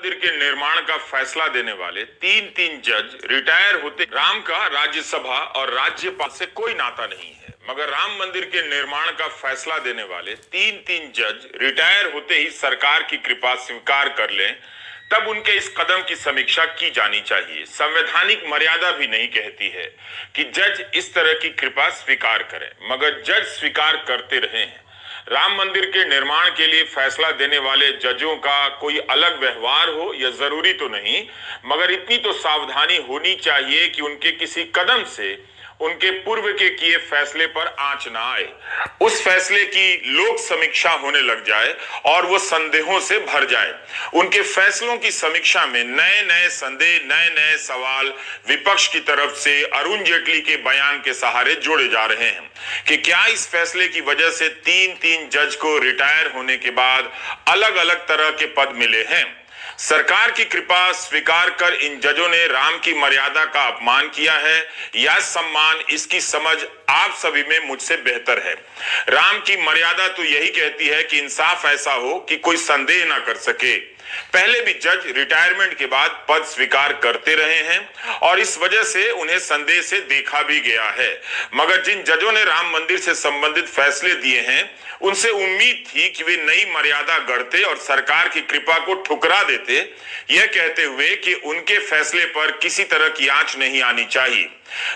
मंदिर के निर्माण का फैसला देने वाले तीन तीन जज रिटायर होते। राम का राज्यसभा और राज्यपाल से कोई नाता नहीं है, मगर राम मंदिर के निर्माण का फैसला देने वाले तीन तीन जज रिटायर होते ही सरकार की कृपा स्वीकार कर लें, तब उनके इस कदम की समीक्षा की जानी चाहिए। संवैधानिक मर्यादा भी नहीं कहती है कि जज इस तरह की कृपा स्वीकार करें, मगर जज स्वीकार करते रहे हैं। राम मंदिर के निर्माण के लिए फैसला देने वाले जजों का कोई अलग व्यवहार हो यह जरूरी तो नहीं, मगर इतनी तो सावधानी होनी चाहिए कि उनके किसी कदम से उनके पूर्व के किए फैसले पर आंच ना आए, उस फैसले की लोक समीक्षा होने लग जाए और वो संदेहों से भर जाए। उनके फैसलों की समीक्षा में नए नए संदेह, नए नए सवाल विपक्ष की तरफ से अरुण जेटली के बयान के सहारे जोड़े जा रहे हैं कि क्या इस फैसले की वजह से तीन तीन जज को रिटायर होने के बाद अलग अलग तरह के पद मिले हैं। सरकार की कृपा स्वीकार कर इन जजों ने राम की मर्यादा का अपमान किया है या सम्मान, इसकी समझ आप सभी में मुझसे बेहतर है। राम की मर्यादा तो यही कहती है कि इंसाफ ऐसा हो कि कोई संदेह ना कर सके। पहले भी जज रिटायरमेंट के बाद पद स्वीकार करते रहे हैं और इस वजह से उन्हें संदेह से देखा भी गया है, मगर जिन जजों ने राम मंदिर से संबंधित फैसले दिए हैं उनसे उम्मीद थी कि वे नई मर्यादा गढ़ते और सरकार की कृपा को ठुकरा देते, यह कहते हुए कि उनके फैसले पर किसी तरह की आंच नहीं आनी चाहिए।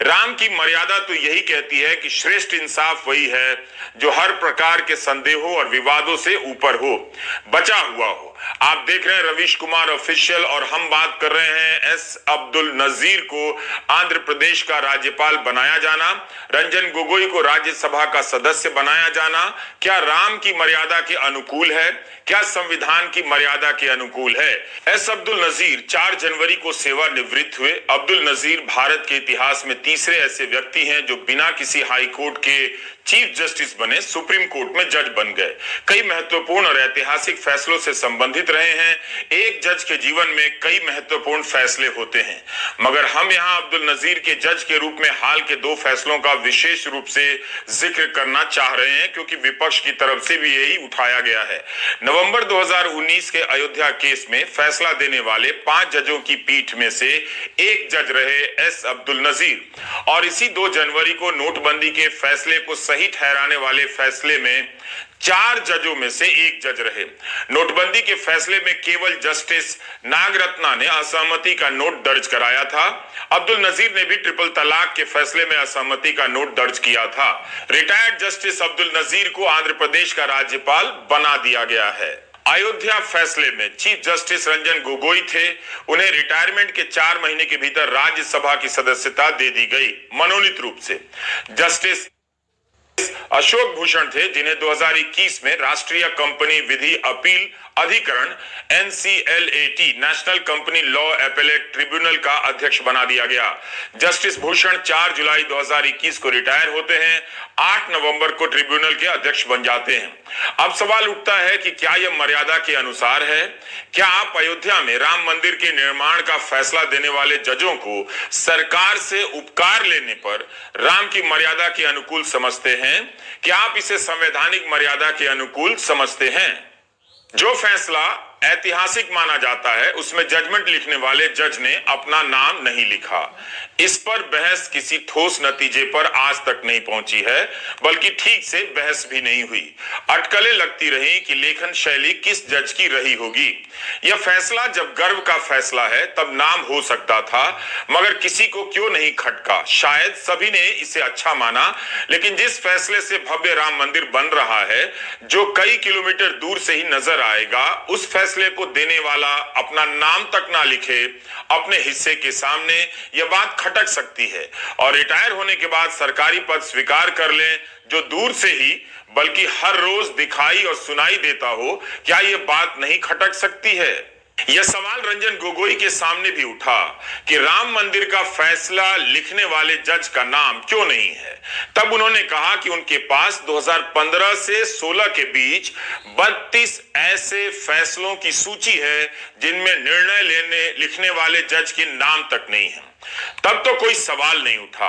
राम की मर्यादा तो यही कहती है कि श्रेष्ठ इंसाफ वही है जो हर प्रकार के संदेहों और विवादों से ऊपर हो, बचा हुआ हो। आप देख रहे हैं रवीश कुमार ऑफिशियल और हम बात कर रहे हैं एस अब्दुल नजीर को आंध्र प्रदेश का राज्यपाल बनाया जाना, रंजन गोगोई को राज्यसभा का सदस्य बनाया जाना क्या राम की मर्यादा के अनुकूल है, क्या संविधान की मर्यादा के अनुकूल है। एस अब्दुल नजीर 4 जनवरी को सेवानिवृत्त हुए। अब्दुल नजीर भारत के इतिहास में तीसरे ऐसे व्यक्ति हैं जो बिना किसी हाई कोर्ट के चीफ जस्टिस बने सुप्रीम कोर्ट में जज बन गए। कई महत्वपूर्ण और ऐतिहासिक फैसलों से संबंधित रहे हैं। एक जज के जीवन में कई महत्वपूर्ण फैसले होते हैं, मगर हम यहाँ अब्दुल नजीर के जज के रूप में हाल के 2 फैसलों का विशेष रूप से जिक्र करना चाह रहे हैं, क्योंकि विपक्ष की तरफ से भी यही उठाया गया है। नवंबर 2019 के अयोध्या केस में फैसला देने वाले 5 जजों की पीठ में से एक जज रहे एस अब्दुल नजीर, और इसी 2 जनवरी को नोटबंदी के फैसले को सही ठहराने वाले फैसले में 4 जजों में से एक जज रहे। नोटबंदी के फैसले में केवल जस्टिस नागरत्ना ने असहमति का नोट दर्ज कराया था। अब्दुल नजीर ने भी ट्रिपल तलाक के फैसले में असहमति का नोट दर्ज किया था। रिटायर्ड जस्टिस अब्दुल नजीर को आंध्र प्रदेश का राज्यपाल बना दिया गया है। अयोध्या फैसले में चीफ जस्टिस रंजन गोगोई थे, उन्हें रिटायरमेंट के 4 महीने के भीतर राज्यसभा की सदस्यता दे दी गई मनोनीत रूप से। जस्टिस अशोक भूषण थे, जिन्हें 2021 में राष्ट्रीय कंपनी विधि अपील अधिकरण NCLAT national company law appellate tribunal का अध्यक्ष बना दिया गया। जस्टिस भूषण 4 जुलाई 2021 को रिटायर होते हैं, 8 नवंबर को ट्रिब्यूनल के अध्यक्ष बन जाते हैं। अब सवाल उठता है कि क्या यह मर्यादा के अनुसार है? क्या आप अयोध्या में राम मंदिर के निर्माण का फैसला देने वाले जजों को सरकार से उपकार लेने पर राम की मर्यादा के अनुकूल समझते हैं? क्या आप इसे संवैधानिक मर्यादा के अनुकूल समझते हैं? जो फैसला ऐतिहासिक माना जाता है उसमें जजमेंट लिखने वाले जज ने अपना नाम नहीं लिखा। इस पर बहस किसी ठोस नतीजे पर आज तक नहीं पहुंची है, बल्कि ठीक से बहस भी नहीं हुई। अटकलें लगती रही कि लेखन शैली किस जज की रही होगी। यह फैसला जब गर्व का फैसला है तब नाम हो सकता था, मगर किसी को क्यों नहीं खटका। शायद सभी ने इसे अच्छा माना, लेकिन जिस फैसले से भव्य राम मंदिर बन रहा है, जो कई किलोमीटर दूर से ही नजर आएगा, उस फैसले को देने वाला अपना नाम तक ना लिखे अपने हिस्से के सामने, यह बात खटक सकती है। और रिटायर होने के बाद सरकारी पद स्वीकार कर लें जो दूर से ही बल्कि हर रोज दिखाई और सुनाई देता हो, क्या यह बात नहीं खटक सकती है? यह सवाल रंजन गोगोई के सामने भी उठा कि राम मंदिर का फैसला लिखने वाले जज का नाम क्यों नहीं है। तब उन्होंने कहा कि उनके पास 2015 से 16 के बीच 32 ऐसे फैसलों की सूची है जिनमें निर्णय लिखने वाले जज के नाम तक नहीं है। तब तो कोई सवाल नहीं उठा।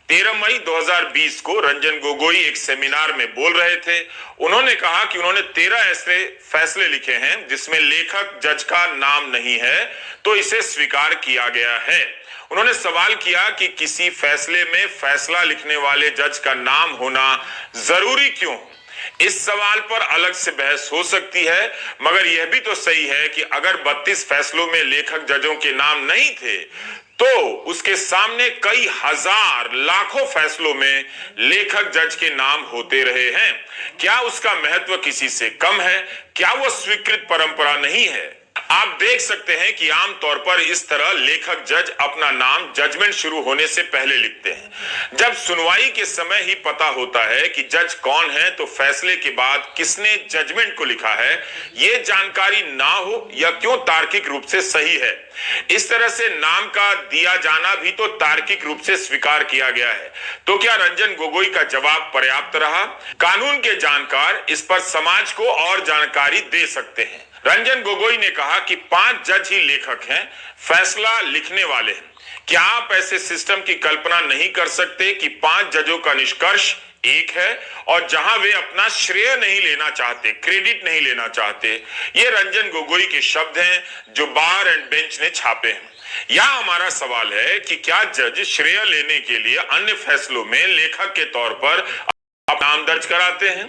13 मई 2020 को रंजन गोगोई एक सेमिनार में बोल रहे थे। उन्होंने कहा कि उन्होंने 13 ऐसे फैसले लिखे हैं जिसमें लेखक जज का नाम नहीं है, तो इसे स्वीकार किया गया है। उन्होंने सवाल किया कि किसी फैसले में फैसला लिखने वाले जज का नाम होना जरूरी क्यों? इस सवाल पर अलग से बहस हो सकती है, मगर यह भी तो सही है कि अगर 32 फैसलों में लेखक जजों के नाम नहीं थे, तो उसके सामने कई हजार लाखों फैसलों में लेखक जज के नाम होते रहे हैं। क्या उसका महत्व किसी से कम है? क्या वो स्वीकृत परंपरा नहीं है? आप देख सकते हैं कि आमतौर पर इस तरह लेखक जज अपना नाम जजमेंट शुरू होने से पहले लिखते हैं। जब सुनवाई के समय ही पता होता है कि जज कौन है, तो फैसले के बाद किसने जजमेंट को लिखा है, यह जानकारी ना हो या क्यों तार्किक रूप से सही है। इस तरह से नाम का दिया जाना भी तो तार्किक रूप से स्वीकार किया गया है। तो क्या रंजन गोगोई का जवाब पर्याप्त रहा? कानून के जानकार इस पर समाज को और जानकारी दे सकते हैं। रंजन गोगोई ने कहा कि 5 जज ही लेखक हैं, फैसला लिखने वाले हैं। क्या आप ऐसे सिस्टम की कल्पना नहीं कर सकते कि 5 जजों का निष्कर्ष एक है और जहां वे अपना श्रेय नहीं लेना चाहते, क्रेडिट नहीं लेना चाहते? ये रंजन गोगोई के शब्द हैं जो बार एंड बेंच ने छापे हैं। यह हमारा सवाल है कि क्या जज श्रेय लेने के लिए अन्य फैसलों में लेखक के तौर पर अपना नाम दर्ज कराते हैं?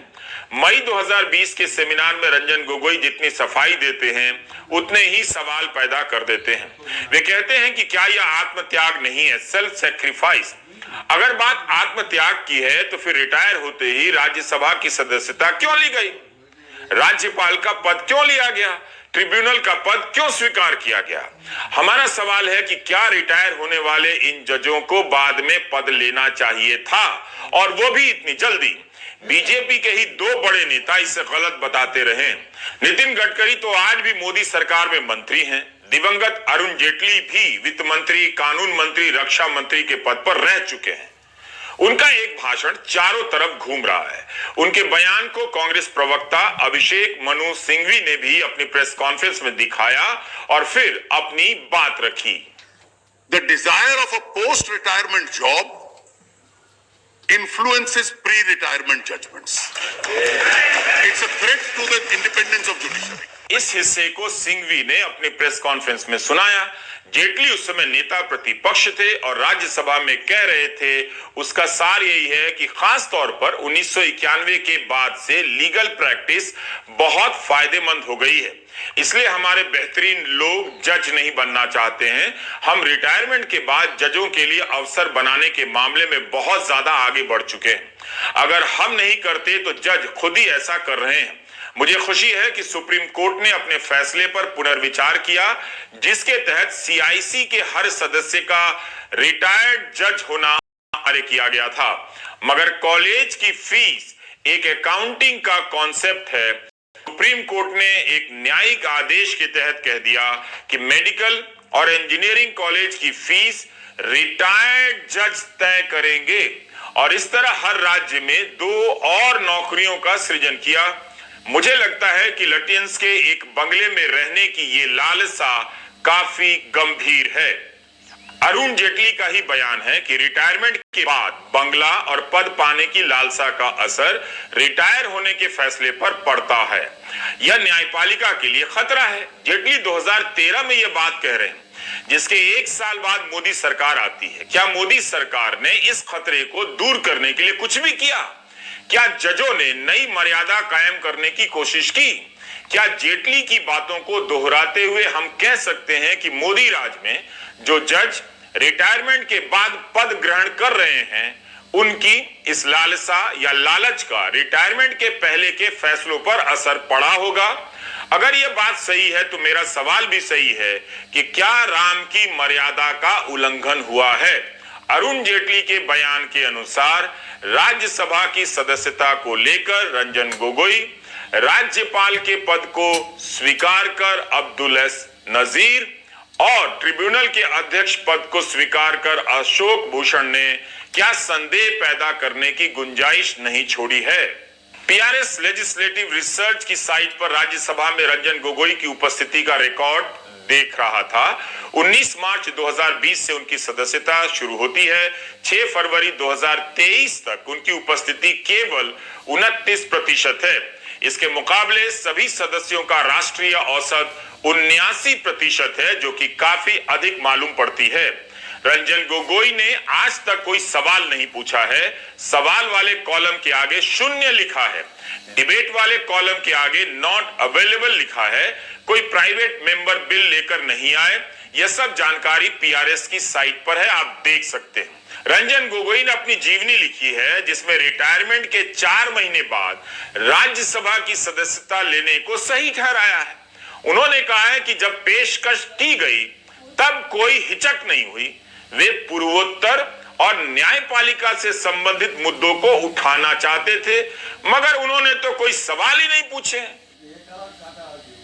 मई 2020 के सेमिनार में रंजन गोगोई जितनी सफाई देते हैं, उतने ही सवाल पैदा कर देते हैं। वे कहते हैं कि क्या यह आत्मत्याग नहीं है, सेल्फ सेक्रीफाइस? अगर बात आत्मत्याग की है, तो फिर रिटायर होते ही राज्यसभा की सदस्यता क्यों ली गई? राज्यपाल का पद क्यों लिया गया? ट्रिब्यूनल का पद क्यों स्वीकार किया गया? हमारा सवाल है कि क्या रिटायर होने वाले इन जजों को बाद में पद लेना चाहिए था, और वो भी इतनी जल्दी? बीजेपी के ही 2 बड़े नेता इसे गलत बताते रहे। नितिन गडकरी तो आज भी मोदी सरकार में मंत्री हैं। दिवंगत अरुण जेटली भी वित्त मंत्री, कानून मंत्री, रक्षा मंत्री के पद पर रह चुके हैं। उनका एक भाषण चारों तरफ घूम रहा है। उनके बयान को कांग्रेस प्रवक्ता अभिषेक मनु सिंघवी ने भी अपनी प्रेस कॉन्फ्रेंस में दिखाया और फिर अपनी बात रखी। The desire of a post-retirement job influences pre-retirement judgments. It's a threat to the independence of judiciary. इस हिस्से को सिंघवी ने अपनी प्रेस कॉन्फ्रेंस में सुनाया। जेटली उस समय नेता प्रतिपक्ष थे और राज्यसभा में कह रहे थे। उसका सार यही है कि खास तौर पर 1991 के बाद से लीगल प्रैक्टिस बहुत फायदेमंद हो गई है, इसलिए हमारे बेहतरीन लोग जज नहीं बनना चाहते हैं। हम रिटायरमेंट के बाद जजों के लिए अवसर बनाने के मामले में बहुत ज्यादा आगे बढ़ चुके हैं। अगर हम नहीं करते तो जज खुद ही ऐसा कर रहे हैं। मुझे खुशी है कि सुप्रीम कोर्ट ने अपने फैसले पर पुनर्विचार किया, जिसके तहत सीआईसी के हर सदस्य का रिटायर्ड जज होना अनिवार्य किया गया था। मगर कॉलेज की फीस एक अकाउंटिंग का कॉन्सेप्ट है। सुप्रीम कोर्ट ने एक न्यायिक आदेश के तहत कह दिया कि मेडिकल और इंजीनियरिंग कॉलेज की फीस रिटायर्ड जज तय करेंगे, और इस तरह हर राज्य में 2 और नौकरियों का सृजन किया। मुझे लगता है कि लटियंस के एक बंगले में रहने की ये लालसा काफी गंभीर है। अरुण जेटली का ही बयान है कि रिटायरमेंट के बाद बंगला और पद पाने की लालसा का असर रिटायर होने के फैसले पर पड़ता है। यह न्यायपालिका के लिए खतरा है। जेटली 2013 में यह बात कह रहे हैं, जिसके 1 साल बाद मोदी सरकार आती है। क्या मोदी सरकार ने इस खतरे को दूर करने के लिए कुछ भी किया? क्या जजों ने नई मर्यादा कायम करने की कोशिश की? क्या जेटली की बातों को दोहराते हुए हम कह सकते हैं कि मोदी राज में जो जज रिटायरमेंट के बाद पद ग्रहण कर रहे हैं, उनकी इस लालसा या लालच का रिटायरमेंट के पहले के फैसलों पर असर पड़ा होगा? अगर यह बात सही है तो मेरा सवाल भी सही है कि क्या राम की मर्यादा का उल्लंघन हुआ है? अरुण जेटली के बयान के अनुसार राज्यसभा की सदस्यता को लेकर रंजन गोगोई राज्यपाल के पद को स्वीकार कर अब्दुल नजीर और ट्रिब्यूनल के अध्यक्ष पद को स्वीकार कर अशोक भूषण ने क्या संदेह पैदा करने की गुंजाइश नहीं छोड़ी है। पीआरएस लेजिस्लेटिव रिसर्च की साइट पर राज्यसभा में रंजन गोगोई की उपस्थिति का रिकॉर्ड देख रहा था। 19 मार्च 2020 से उनकी सदस्यता शुरू होती है। 6 फरवरी 2023 तक उनकी उपस्थिति केवल 29% है। इसके मुकाबले सभी सदस्यों का राष्ट्रीय औसत 79% है, जो कि काफी अधिक मालूम पड़ती है। रंजन गोगोई ने आज तक कोई सवाल नहीं पूछा है। सवाल वाले कॉलम के आगे 0 लिखा है। डिबेट वाले कॉलम के आगे नॉट अवेलेबल लिखा है। कोई प्राइवेट मेंबर बिल लेकर नहीं आए। यह सब जानकारी पीआरएस की साइट पर है, आप देख सकते हैं। रंजन गोगोई ने अपनी जीवनी लिखी है, जिसमें रिटायरमेंट के 4 महीने बाद राज्यसभा की सदस्यता लेने को सही ठहराया है। उन्होंने कहा है कि जब पेशकश की गई तब कोई हिचक नहीं हुई। वे पूर्वोत्तर और न्यायपालिका से संबंधित मुद्दों को उठाना चाहते थे, मगर उन्होंने तो कोई सवाल ही नहीं पूछे।